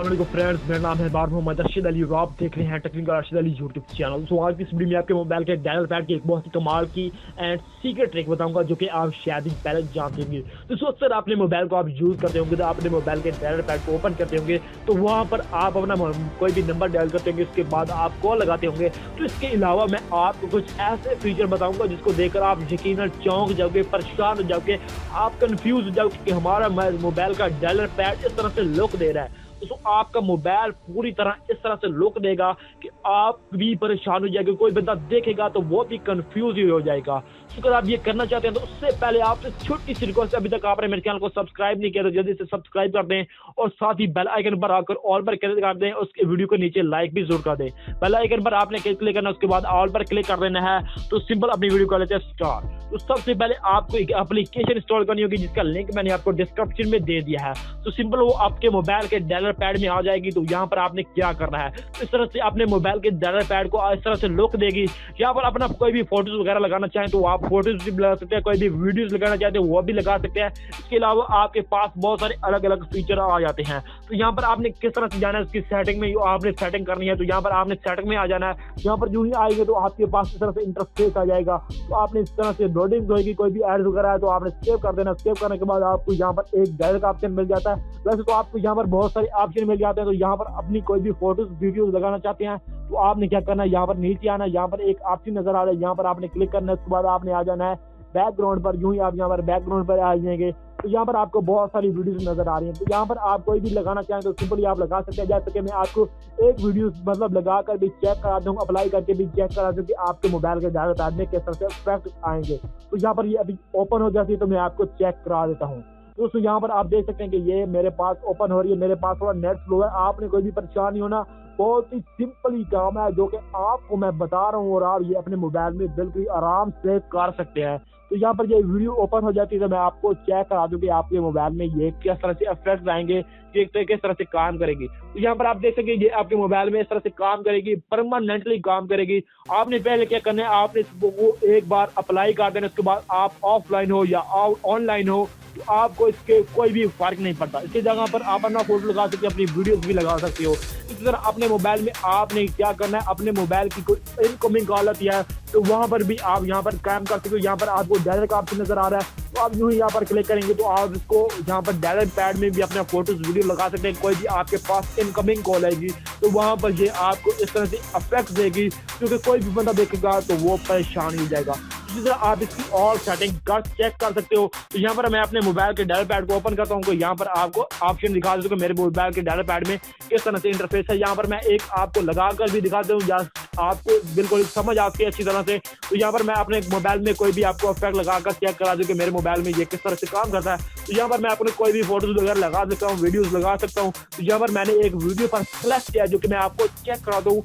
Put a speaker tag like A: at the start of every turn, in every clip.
A: अस्सलाम वालेकुम फ्रेंड्स, मेरा नाम है बार मोहम्मद रशीद अली और आप देख रहे हैं technical Rashid Ali YouTube channel. तो आज की इस वीडियो में आपके मोबाइल के डायल पैड की एक बहुत ही कमाल की एंड सीक्रेट ट्रिक बताऊंगा जो कि आप शायद ही पहले जानते होंगे। तो अक्सर अपने मोबाइल को आप यूज़ करते होंगे तो अपने मोबाइल के डायल पैड को ओपन करते होंगे तो वहाँ पर आप अपना कोई भी नंबर डायल करते होंगे, उसके बाद आप कॉल लगाते होंगे। तो इसके अलावा मैं आपको कुछ ऐसे फीचर बताऊंगा जिसको देखकर आप यकीनन चौंक जाओगे, परेशान हो जाओगे, आप कंफ्यूज हो जाओगे कि हमारा मोबाइल का डायल पैड इस तरह से लुक दे रहा है। तो आपका मोबाइल पूरी तरह इस तरह से लुक देगा कि आप भी परेशान हो जाएंगे, कोई बंदा देखेगा तो वो भी कंफ्यूज ही हो जाएगा। तो अगर आप ये करना चाहते हैं तो उससे पहले आपसे छोटी सी रिक्वेस्ट, अभी तक आपने मेरे चैनल को सब्सक्राइब नहीं किया तो जल्दी से सब्सक्राइब कर दें और साथ ही बेल आइकन पर आकर ऑल पर क्लिक कर दें, उसके वीडियो के नीचे लाइक भी जरूर कर दें। बेल आइकन पर आपने क्लिक करना, उसके बाद ऑल पर क्लिक कर देना है। तो सिंपल अपनी वीडियो कर लेते हैं स्टार्ट। तो सबसे पहले आपको एक एप्लीकेशन इंस्टॉल करनी होगी जिसका लिंक मैंने आपको डिस्क्रिप्शन में दे दिया है। तो सिंपल वो आपके मोबाइल के डायल पैड में आ जाएगी। तो यहाँ पर आपने क्या करना है, तो इस तरह से अपने मोबाइल के डायल पैड को इस तरह से लुक देगी। यहाँ पर अपना कोई भी फोटोज वगैरह लगाना चाहें तो आप फोटोज भी लगा सकते हैं, कोई भी वीडियोज लगाना चाहते हैं वो भी लगा सकते हैं। इसके अलावा आपके पास बहुत सारे अलग अलग फीचर आ जाते हैं। तो यहाँ पर आपने किस तरह से जाना है, उसकी सेटिंग में आपने सेटिंग करनी है। तो यहाँ पर आपने सेटिंग में आ जाना है। यहाँ पर जो ही आएंगे तो आपके पास इस तरह से इंटरफेस आ जाएगा। तो आपने इस तरह से लोडिंग होगी, कोई भी एड वगैरह है तो आपने सेव कर देना। सेव करने के बाद आपको यहाँ पर एक डायल का ऑप्शन मिल जाता है। वैसे तो आपको यहाँ पर बहुत सारे ऑप्शन मिल जाते हैं। तो यहाँ पर अपनी कोई भी फोटोज वीडियोज लगाना चाहते हैं तो आपने क्या करना है, यहाँ पर नीचे आना है। यहाँ पर एक ऑप्शन नजर आ रहा है, यहाँ पर आपने क्लिक करना है। उसके बाद आपने आ जाना है बैकग्राउंड पर। यूं ही आप यहाँ पर बैकग्राउंड पर आ जाएंगे तो यहाँ पर आपको बहुत सारी वीडियोस नजर आ रही हैं। तो यहाँ पर आप कोई भी लगाना चाहें तो सिंपली आप लगा सकते हैं। जैसे कि मैं आपको एक वीडियो मतलब लगा कर भी चेक करा दूँ, अप्लाई करके भी चेक करा दूँ कि आपके मोबाइल के डायल पैड में किस तरह से इफेक्ट आएंगे। तो यहाँ पर ये अभी ओपन हो जाती है तो मैं आपको चेक करा देता हूँ। दोस्तों यहाँ पर आप देख सकते हैं कि ये मेरे पास ओपन हो रही है। मेरे पास थोड़ा नेट स्लो है, आपने कोई भी परेशानी होना, बहुत ही सिंपल ही काम है जो कि आपको मैं बता रहा हूँ और आप ये अपने मोबाइल में बिल्कुल आराम से कर सकते हैं। तो यहाँ पर ये वीडियो ओपन हो जाती है तो मैं आपको चेक करा दूं कि आपके मोबाइल में ये किस तरह से इफेक्ट आएंगे, किस तरह से काम करेगी। तो यहाँ पर आप देख सकते हैं ये आपके मोबाइल में इस तरह से काम करेगी, परमानेंटली काम करेगी। आपने पहले क्या करना है, आपने वो एक बार अप्लाई कर देना। उसके बाद आप ऑफलाइन हो या ऑनलाइन हो तो आपको इसके कोई भी फर्क नहीं पड़ता। इसकी जगह पर आप अपना फोटो लगा सकते हो, अपनी वीडियोस भी लगा सकते हो। इसी तरह अपने मोबाइल में आपने क्या करना है, अपने मोबाइल की कोई इनकमिंग कॉल आती है तो वहां पर भी आप यहाँ पर काम कर सकते हो। यहाँ पर आपको डायल का ऑप्शन नजर आ रहा है तो आप यूं ही यहाँ पर क्लिक करेंगे तो आप इसको यहाँ पर डायल पैड में भी अपना फोटोज वीडियो लगा सकते हैं। कोई भी आपके पास इनकमिंग कॉल आएगी तो वहां पर ये आपको इस तरह से इफेक्ट देगी, क्योंकि कोई भी बंदा देखेगा तो वो परेशान हो जाएगा। इसी तरह आप इसकी और सेटिंग चेक कर सकते हो। तो यहाँ पर मैं अपने मोबाइल के डायल पैड को ओपन करता हूँ तो यहाँ पर आपको ऑप्शन दिखा दूँ कि मेरे मोबाइल के डायल पैड में किस तरह से इंटरफेस है। यहाँ पर मैं एक आपको लगा कर भी दिखाता हूँ आपको बिल्कुल समझ आती है अच्छी तरह से। तो यहाँ पर मैं अपने मोबाइल में कोई भी आपको इफेक्ट लगाकर चेक करा दूँ कि मेरे मोबाइल में ये किस तरह से काम करता है। तो यहाँ पर मैं अपने कोई भी फोटोज वगैरह लगा सकता हूँ, वीडियोज लगा सकता हूँ। तो यहाँ पर मैंने एक वीडियो पर सेलेक्ट किया जो कि मैं आपको चेक करा दूँ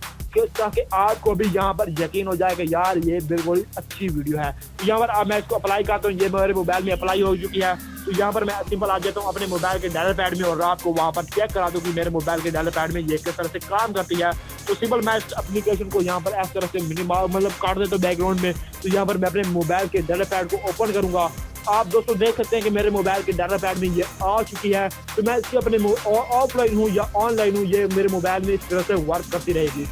A: ताकि आपको भी यहाँ पर यकीन हो जाएगा यार ये बिल्कुल अच्छी वीडियो है। तो यहाँ पर मैं इसको अप्लाई करता हूँ, ये मेरे मोबाइल में अप्लाई हो चुकी है। तो यहाँ पर मैं सिंपल आ जाता हूँ अपने मोबाइल के डायल पैड में और आपको वहाँ पर चेक करा दूँ कि मेरे मोबाइल के डायल पैड में ये किस तरह से काम करती है। तो सिंपल मैं इस एप्लीकेशन को यहाँ पर इस तरह से मतलब काट देता हूँ बैकग्राउंड में। तो यहाँ पर मैं अपने मोबाइल के डायल पैड को ओपन करूंगा। आप दोस्तों देख सकते हैं कि मेरे मोबाइल के डाटा पैड में ये आ चुकी है। तो मैं इसके अपने ऑफलाइन हूँ या ऑनलाइन हूँ, ये मेरे मोबाइल में इस तरह से वर्क करती रहेगी।